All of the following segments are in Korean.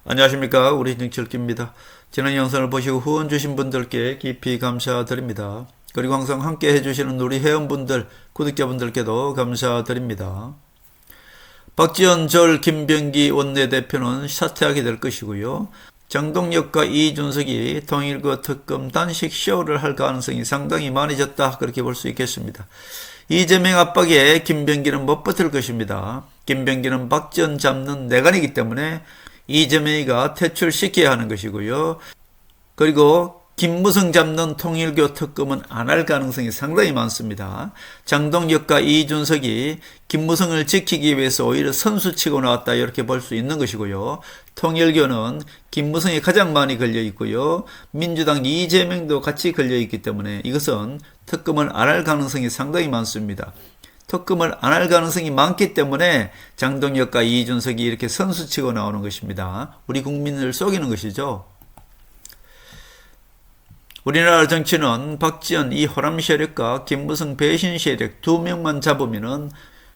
안녕하십니까. 우리 정철기입니다. 지난 영상을 보시고 후원 주신 분들께 깊이 감사드립니다. 그리고 항상 함께 해주시는 우리 회원분들, 구독자분들께도 감사드립니다. 박지원 절 김병기 원내대표는 사퇴하게 될 것이고요. 장동혁과 이준석이 통일교 특검 단식 쇼를 할 가능성이 상당히 많아졌다, 그렇게 볼 수 있겠습니다. 이재명 압박에 김병기는 못 버틸 것입니다. 김병기는 박지원 잡는 내관이기 때문에 이재명이가 퇴출시켜야 하는 것이고요. 그리고 김무성 잡는 통일교 특검은 안 할 가능성이 상당히 많습니다. 장동혁과 이준석이 김무성을 지키기 위해서 오히려 선수치고 나왔다, 이렇게 볼 수 있는 것이고요. 통일교는 김무성이 가장 많이 걸려 있고요. 민주당 이재명도 같이 걸려 있기 때문에 이것은 특검을 안 할 가능성이 상당히 많습니다. 특검을 안 할 가능성이 많기 때문에 장동혁과 이준석이 이렇게 선수치고 나오는 것입니다. 우리 국민을 속이는 것이죠. 우리나라 정치는 박지원 이 호남 세력과 김무성 배신 세력 두 명만 잡으면은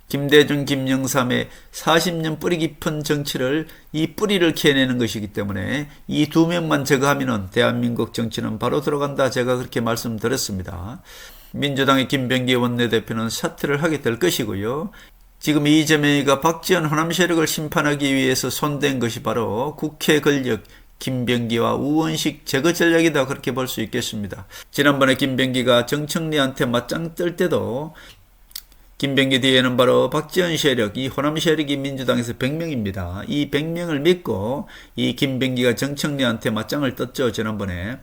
김대중, 김영삼의 40년 뿌리 깊은 정치를 이 뿌리를 캐내는 것이기 때문에 이 두 명만 제거하면은 대한민국 정치는 바로 들어간다, 제가 그렇게 말씀드렸습니다. 민주당의 김병기 원내대표는 사퇴를 하게 될 것이고요. 지금 이재명이가 박지원 호남 세력을 심판하기 위해서 손댄 것이 바로 국회 권력 김병기와 우원식 제거 전략이다, 그렇게 볼 수 있겠습니다. 지난번에 김병기가 정청래한테 맞짱 뜰 때도 김병기 뒤에는 바로 박지원 세력, 이 호남 세력이 민주당에서 100명입니다. 이 100명을 믿고 이 김병기가 정청래한테 맞짱을 떴죠, 지난번에.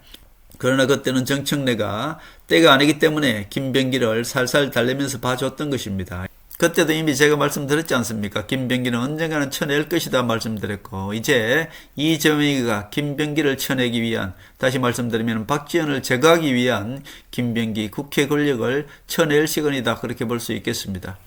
그러나 그때는 정청래가 때가 아니기 때문에 김병기를 살살 달래면서 봐줬던 것입니다. 그때도 이미 제가 말씀드렸지 않습니까? 김병기는 언젠가는 쳐낼 것이다 말씀드렸고, 이제 이재명이가 김병기를 쳐내기 위한, 다시 말씀드리면 박지원을 제거하기 위한 김병기 국회 권력을 쳐낼 시간이다, 그렇게 볼 수 있겠습니다.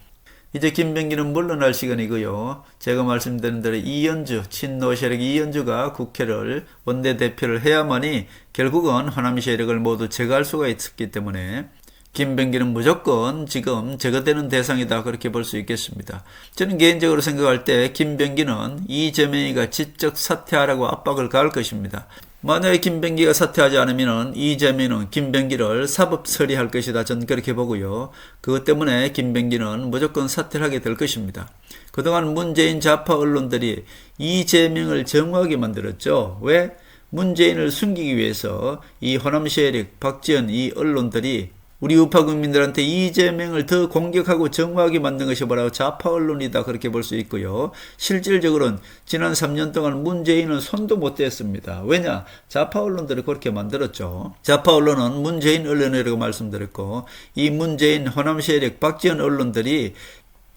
이제 김병기는 물러날 시간이고요. 제가 말씀드린 대로 이현주, 친노 세력 이현주가 국회를 원내대표를 해야만이 결국은 호남 세력을 모두 제거할 수가 있었기 때문에 김병기는 무조건 지금 제거되는 대상이다, 그렇게 볼 수 있겠습니다. 저는 개인적으로 생각할 때 김병기는 이재명이가 직접 사퇴하라고 압박을 가할 것입니다. 만약에 김병기가 사퇴하지 않으면 이재명은 김병기를 사법 처리할 것이다, 저는 그렇게 보고요. 그것 때문에 김병기는 무조건 사퇴를 하게 될 것입니다. 그동안 문재인 좌파 언론들이 이재명을 정우하게 만들었죠. 왜? 문재인을 숨기기 위해서 이 호남 세력, 박지원 이 언론들이 우리 우파 국민들한테 이재명을 더 공격하고 정화하게 만든 것이 바로 좌파 언론이다, 그렇게 볼 수 있고요. 실질적으로는 지난 3년 동안 문재인은 손도 못 댔습니다. 왜냐? 좌파 언론들이 그렇게 만들었죠. 좌파 언론은 문재인 언론이라고 말씀드렸고, 이 문재인 호남 세력 박지원 언론들이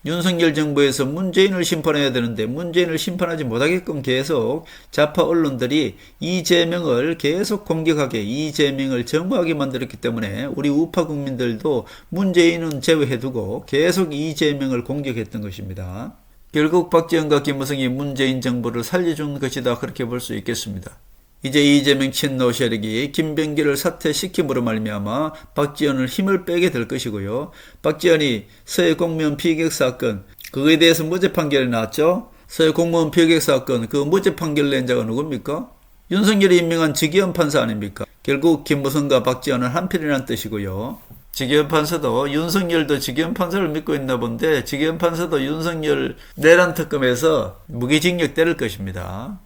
윤석열 정부에서 문재인을 심판해야 되는데 문재인을 심판하지 못하게끔 계속 좌파 언론들이 이재명을 계속 공격하게, 이재명을 정부하게 만들었기 때문에 우리 우파 국민들도 문재인은 제외해두고 계속 이재명을 공격했던 것입니다. 결국 박지원과 김무성이 문재인 정부를 살려준 것이다, 그렇게 볼 수 있겠습니다. 이제 이재명 친노 세력이 김병기를 사퇴시킴으로 말미암아 박지원을 힘을 빼게 될 것이고요. 박지원이 서해 공무원 피격 사건, 그거에 대해서 무죄 판결이 나왔죠. 서해 공무원 피격 사건, 그 무죄 판결 낸 자가 누굽니까? 윤석열이 임명한 지기현 판사 아닙니까? 결국 김무성과 박지원은 한편이라는 뜻이고요. 지기현 판사도 윤석열도 지기현 판사를 믿고 있나 본데 지기현 판사도 윤석열 내란 특검에서 무기징역 때릴 것입니다.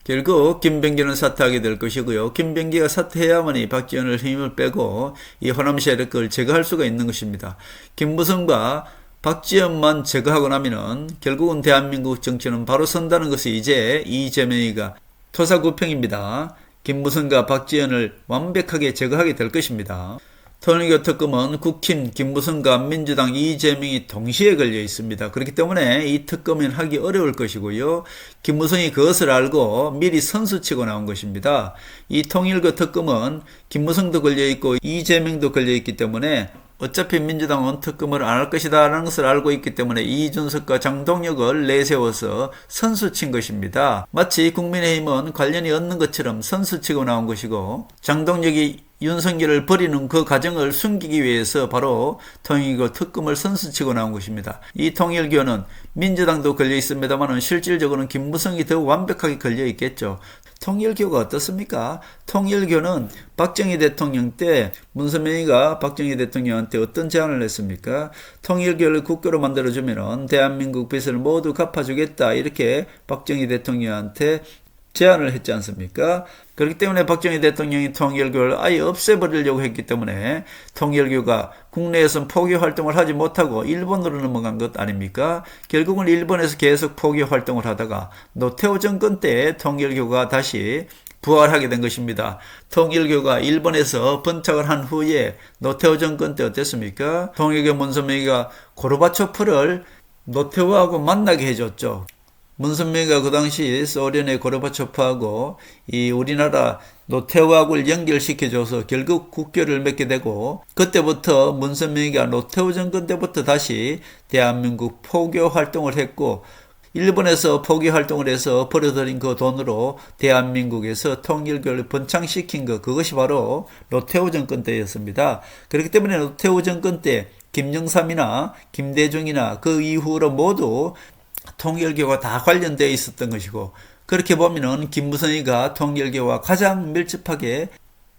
결국 김병기는 사퇴하게 될 것이고요. 김병기가 사퇴해야만이 박지원을 힘을 빼고 이 호남 세력을 제거할 수가 있는 것입니다. 김무성과 박지원만 제거하고 나면은 결국은 대한민국 정치는 바로 선다는 것이 이제 이재명이가 토사구평입니다. 김무성과 박지원을 완벽하게 제거하게 될 것입니다. 통일교 특검은 국힘 김무성과 민주당 이재명이 동시에 걸려 있습니다. 그렇기 때문에 이 특검은 하기 어려울 것이고요. 김무성이 그것을 알고 미리 선수치고 나온 것입니다. 이 통일교 특검은 김무성도 걸려 있고 이재명도 걸려 있기 때문에 어차피 민주당은 특검을 안 할 것이다 라는 것을 알고 있기 때문에 이준석과 장동혁을 내세워서 선수친 것입니다. 마치 국민의힘은 관련이 없는 것처럼 선수치고 나온 것이고, 장동혁이 윤석열을 버리는 그 과정을 숨기기 위해서 바로 통일교 특검을 선수치고 나온 것입니다. 이 통일교는 민주당도 걸려 있습니다만 실질적으로는 김무성이 더 완벽하게 걸려 있겠죠. 통일교가 어떻습니까? 통일교는 박정희 대통령 때 문선명이가 박정희 대통령한테 어떤 제안을 했습니까? 통일교를 국교로 만들어주면 대한민국 빚을 모두 갚아주겠다, 이렇게 박정희 대통령한테 제안을 했지 않습니까? 그렇기 때문에 박정희 대통령이 통일교를 아예 없애버리려고 했기 때문에 통일교가 국내에서 포교 활동을 하지 못하고 일본으로 넘어간 것 아닙니까? 결국은 일본에서 계속 포교 활동을 하다가 노태우 정권 때 통일교가 다시 부활하게 된 것입니다. 통일교가 일본에서 번창을 한 후에 노태우 정권 때 어땠습니까? 통일교 문선명이가 고르바초프를 노태우하고 만나게 해줬죠. 문선명이가 그 당시 소련의 고르바초프하고 이 우리나라 노태우하고를 연결시켜줘서 결국 국교를 맺게 되고, 그때부터 문선명이가 노태우 정권 때부터 다시 대한민국 포교 활동을 했고, 일본에서 포교 활동을 해서 벌어들인 그 돈으로 대한민국에서 통일교를 번창시킨 것, 그것이 바로 노태우 정권 때였습니다. 그렇기 때문에 노태우 정권 때 김영삼이나 김대중이나 그 이후로 모두 통일교가 다 관련되어 있었던 것이고, 그렇게 보면은 김무성이가 통일교와 가장 밀접하게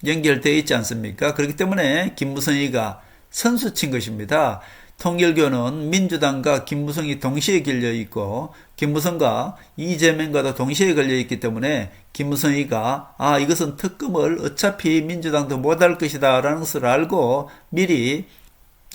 연결되어 있지 않습니까? 그렇기 때문에 김무성이가 선수친 것입니다. 통일교는 민주당과 김무성이 동시에 걸려 있고 김무성과 이재명과도 동시에 걸려 있기 때문에 김무성이가 이것은 특검을 어차피 민주당도 못할 것이다 라는 것을 알고 미리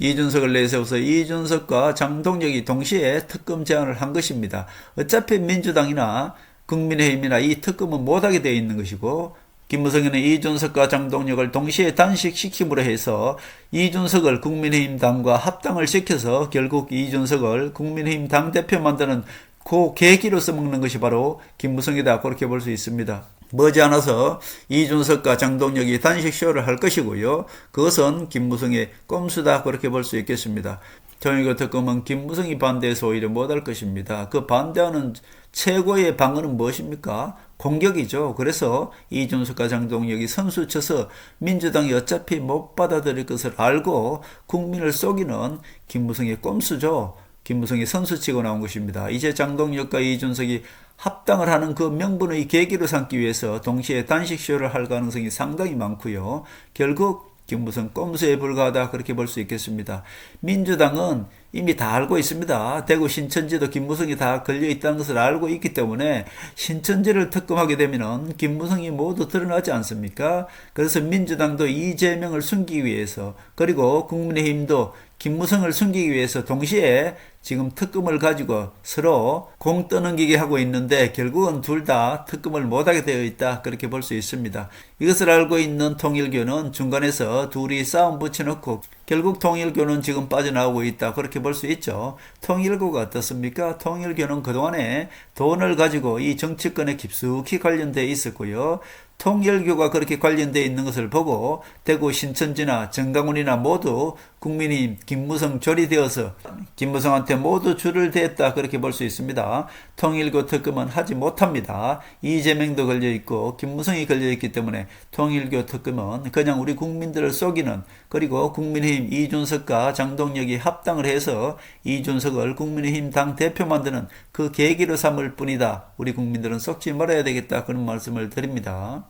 이준석을 내세워서 이준석과 장동혁이 동시에 특검 제안을 한 것입니다. 어차피 민주당이나 국민의힘이나 이 특검은 못하게 되어 있는 것이고, 김무성이는 이준석과 장동혁을 동시에 단식시킴으로 해서 이준석을 국민의힘 당과 합당을 시켜서 결국 이준석을 국민의힘 당대표 만드는 그 계기로 써먹는 것이 바로 김무성이다, 그렇게 볼 수 있습니다. 머지않아서 이준석과 장동혁이 단식쇼를 할 것이고요. 그것은 김무성의 꼼수다, 그렇게 볼 수 있겠습니다. 통일교 특검은 김무성이 반대해서 오히려 못할 것입니다. 그 반대하는 최고의 방어는 무엇입니까? 공격이죠. 그래서 이준석과 장동혁이 선수쳐서 민주당이 어차피 못 받아들일 것을 알고 국민을 속이는 김무성의 꼼수죠. 김무성이 선수치고 나온 것입니다. 이제 장동혁과 이준석이 합당을 하는 그 명분의 계기로 삼기 위해서 동시에 단식쇼를 할 가능성이 상당히 많고요. 결국 김무성 꼼수에 불과하다, 그렇게 볼 수 있겠습니다. 민주당은 이미 다 알고 있습니다. 대구 신천지도 김무성이 다 걸려있다는 것을 알고 있기 때문에 신천지를 특검하게 되면 김무성이 모두 드러나지 않습니까? 그래서 민주당도 이재명을 숨기기 위해서, 그리고 국민의힘도 김무성을 숨기기 위해서 동시에 지금 특검을 가지고 서로 공 떠넘기게 하고 있는데 결국은 둘 다 특검을 못하게 되어 있다, 그렇게 볼 수 있습니다. 이것을 알고 있는 통일교는 중간에서 둘이 싸움 붙여놓고 결국 통일교는 지금 빠져나오고 있다, 그렇게 볼 수 있죠. 통일교가 어떻습니까? 통일교는 그동안에 돈을 가지고 이 정치권에 깊숙이 관련되어 있었고요. 통일교가 그렇게 관련되어 있는 것을 보고 대구 신천지나 정강훈이나 모두 국민의힘 김무성 조리되어서 김무성한테 모두 줄을 댔다, 그렇게 볼 수 있습니다. 통일교 특검은 하지 못합니다. 이재명도 걸려있고 김무성이 걸려있기 때문에 통일교 특검은 그냥 우리 국민들을 속이는, 그리고 국민의힘 이준석과 장동혁이 합당을 해서 이준석을 국민의힘 당대표 만드는 그 계기로 삼을 뿐이다. 우리 국민들은 속지 말아야 되겠다, 그런 말씀을 드립니다.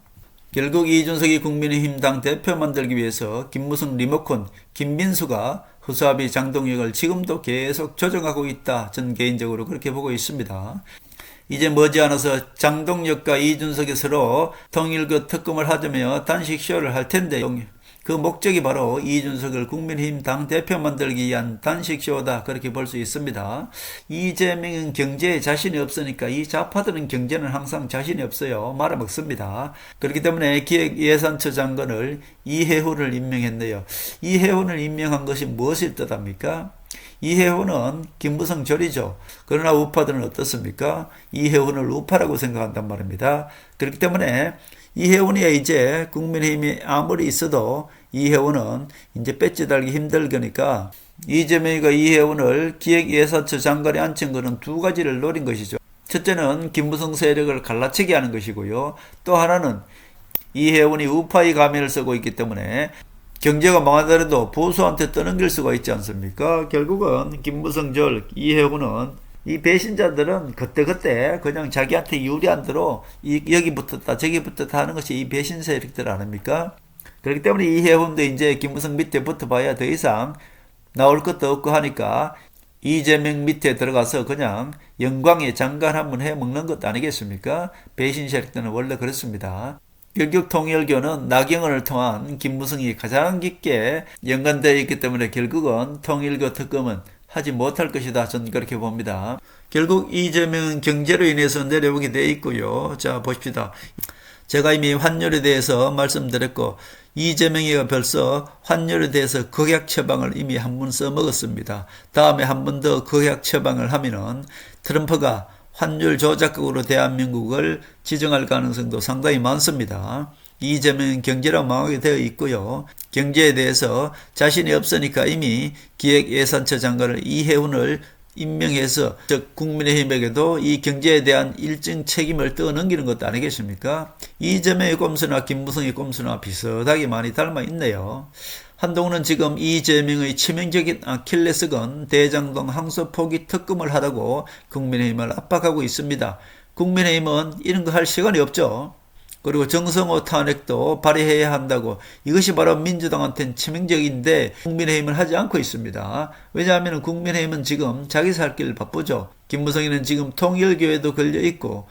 결국 이준석이 국민의힘 당 대표 만들기 위해서 김무성 리모컨 김민수가 허수아비 장동혁을 지금도 계속 조정하고 있다, 저는 개인적으로 그렇게 보고 있습니다. 이제 머지않아서 장동혁과 이준석이 서로 통일교 특검을 하자며 단식쇼를 할 텐데 그 목적이 바로 이준석을 국민의힘 당대표 만들기 위한 단식쇼다, 그렇게 볼 수 있습니다. 이재명은 경제에 자신이 없으니까 이 좌파들은 경제는 항상 자신이 없어요. 말아먹습니다. 그렇기 때문에 기획예산처 장관을 이해훈을 임명했네요. 이해훈을 임명한 것이 무엇을 뜻합니까? 이해훈은 김무성 절이죠. 그러나 우파들은 어떻습니까? 이해훈을 우파라고 생각한단 말입니다. 그렇기 때문에 이해훈이 이제 국민의힘이 아무리 있어도 이해훈은 이제 배지 달기 힘들으니까 이재명이가 이해훈을 기획예산처 장관에 앉힌 것은 두 가지를 노린 것이죠. 첫째는 김무성 세력을 갈라치게 하는 것이고요. 또 하나는 이해운이 우파의 가면을 쓰고 있기 때문에 경제가 망하더라도 보수한테 떠넘길 수가 있지 않습니까? 결국은 김무성절, 이해운은 이 배신자들은 그때그때 그냥 자기한테 유리한 대로 여기 붙었다 저기 붙었다 하는 것이 이 배신 세력들 아닙니까? 그렇기 때문에 이해운도 이제 김무성 밑에 붙어봐야 더 이상 나올 것도 없고 하니까 이재명 밑에 들어가서 그냥 영광의 장관 한번 해먹는 것 아니겠습니까? 배신 세력들은 원래 그렇습니다. 결국 통일교는 나경원을 통한 김무성이 가장 깊게 연관되어 있기 때문에 결국은 통일교 특검은 하지 못할 것이다. 저는 그렇게 봅니다. 결국 이재명은 경제로 인해서 내려오게 되어 있고요. 자, 보십시다. 제가 이미 환율에 대해서 말씀드렸고 이재명이가 벌써 환율에 대해서 극약 처방을 이미 한 번 써먹었습니다. 다음에 한 번 더 극약 처방을 하면은 트럼프가 환율 조작국으로 대한민국을 지정할 가능성도 상당히 많습니다. 이재명은 경제로 망하게 되어 있고요. 경제에 대해서 자신이 없으니까 이미 기획예산처 장관을 이해운을 임명해서 즉 국민의힘에게도 이 경제에 대한 일정 책임을 떠넘기는 것도 아니겠습니까? 이재명의 꼼수나 김무성의 꼼수나 비슷하게 많이 닮아 있네요. 한동훈은 지금 이재명의 치명적인 아킬레스건 대장동 항소 포기 특검을 하라고 국민의힘을 압박하고 있습니다. 국민의힘은 이런 거 할 시간이 없죠. 그리고 정성호 탄핵도 발의해야 한다고 이것이 바로 민주당한테는 치명적인데 국민의힘은 하지 않고 있습니다. 왜냐하면 국민의힘은 지금 자기 살 길 바쁘죠. 김무성이는 지금 통일교에도 걸려있고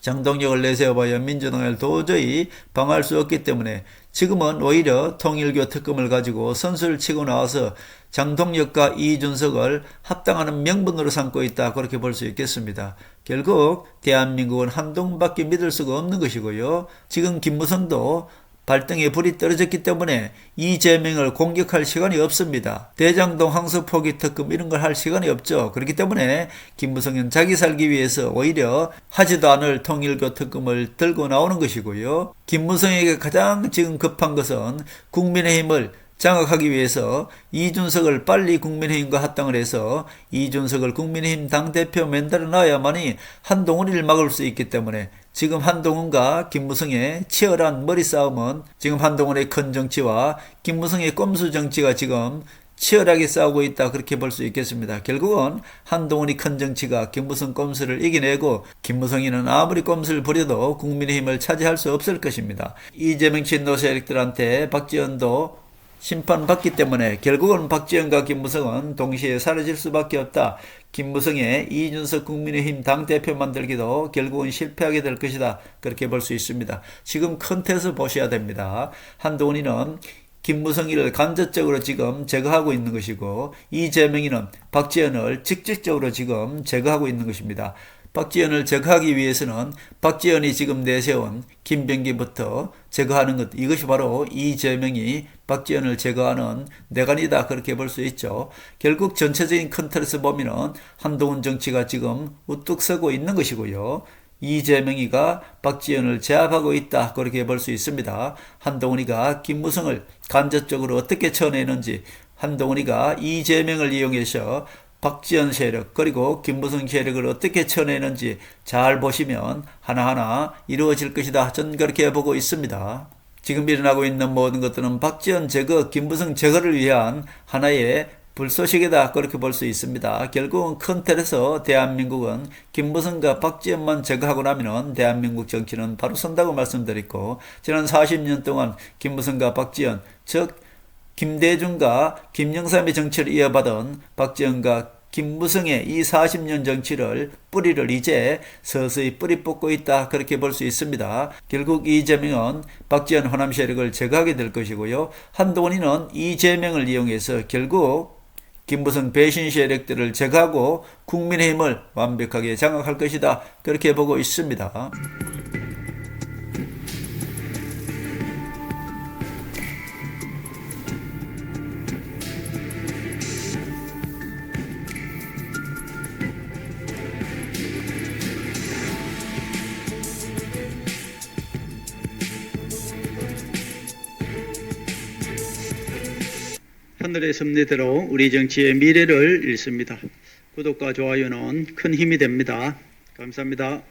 장동혁을 내세워봐야 민주당을 도저히 방어할 수 없기 때문에 지금은 오히려 통일교 특검을 가지고 선수를 치고 나와서 장동혁과 이준석을 합당하는 명분으로 삼고 있다. 그렇게 볼 수 있겠습니다. 결국 대한민국은 한동훈밖에 믿을 수가 없는 것이고요. 지금 김무성도 발등에 불이 떨어졌기 때문에 이재명을 공격할 시간이 없습니다. 대장동 항소 포기 특검 이런 걸 할 시간이 없죠. 그렇기 때문에 김무성은 자기 살기 위해서 오히려 하지도 않을 통일교 특검을 들고 나오는 것이고요. 김무성에게 가장 지금 급한 것은 국민의힘을 장악하기 위해서 이준석을 빨리 국민의힘과 합당을 해서 이준석을 국민의힘 당대표 만들어 놔야만이 한동훈을 막을 수 있기 때문에 지금 한동훈과 김무성의 치열한 머리 싸움은 지금 한동훈의 큰 정치와 김무성의 꼼수 정치가 지금 치열하게 싸우고 있다. 그렇게 볼 수 있겠습니다. 결국은 한동훈이 큰 정치가 김무성 꼼수를 이겨내고 김무성이는 아무리 꼼수를 부려도 국민의힘을 차지할 수 없을 것입니다. 이재명 친노 세력들한테 박지원도 심판받기 때문에 결국은 박지원과 김무성은 동시에 사라질 수밖에 없다. 김무성의 이준석 국민의힘 당대표 만들기도 결국은 실패하게 될 것이다. 그렇게 볼 수 있습니다. 지금 큰 틀에서 보셔야 됩니다. 한동훈이는 김무성이를 간접적으로 지금 제거하고 있는 것이고 이재명이는 박지원을 직접적으로 지금 제거하고 있는 것입니다. 박지원을 제거하기 위해서는 박지원이 지금 내세운 김병기부터 제거하는 것, 이것이 바로 이재명이 박지원을 제거하는 내관이다. 그렇게 볼 수 있죠. 결국 전체적인 큰 틀에서 보면은 한동훈 정치가 지금 우뚝 서고 있는 것이고요. 이재명이가 박지원을 제압하고 있다. 그렇게 볼 수 있습니다. 한동훈이가 김무성을 간접적으로 어떻게 쳐내는지, 한동훈이가 이재명을 이용해서 박지원 세력 그리고 김무성 세력을 어떻게 쳐내는지 잘 보시면 하나하나 이루어질 것이다. 저는 그렇게 보고 있습니다. 지금 일어나고 있는 모든 것들은 박지원 제거, 김무성 제거를 위한 하나의 불쏘시개다. 그렇게 볼 수 있습니다. 결국은 큰 틀에서 대한민국은 김무성과 박지원만 제거하고 나면 대한민국 정치는 바로 선다고 말씀드렸고, 지난 40년 동안 김무성과 박지원, 즉 김대중과 김영삼의 정치를 이어받은 박지원과 김무성의 이 40년 정치를 뿌리를 이제 서서히 뿌리 뽑고 있다. 그렇게 볼 수 있습니다. 결국 이재명은 박지원 호남 세력을 제거하게 될 것이고요. 한동훈이는 이재명을 이용해서 결국 김무성 배신 세력들을 제거하고 국민의힘을 완벽하게 장악할 것이다. 그렇게 보고 있습니다. 하늘의 섭리대로 우리 정치의 미래를 읽습니다. 구독과 좋아요는 큰 힘이 됩니다. 감사합니다.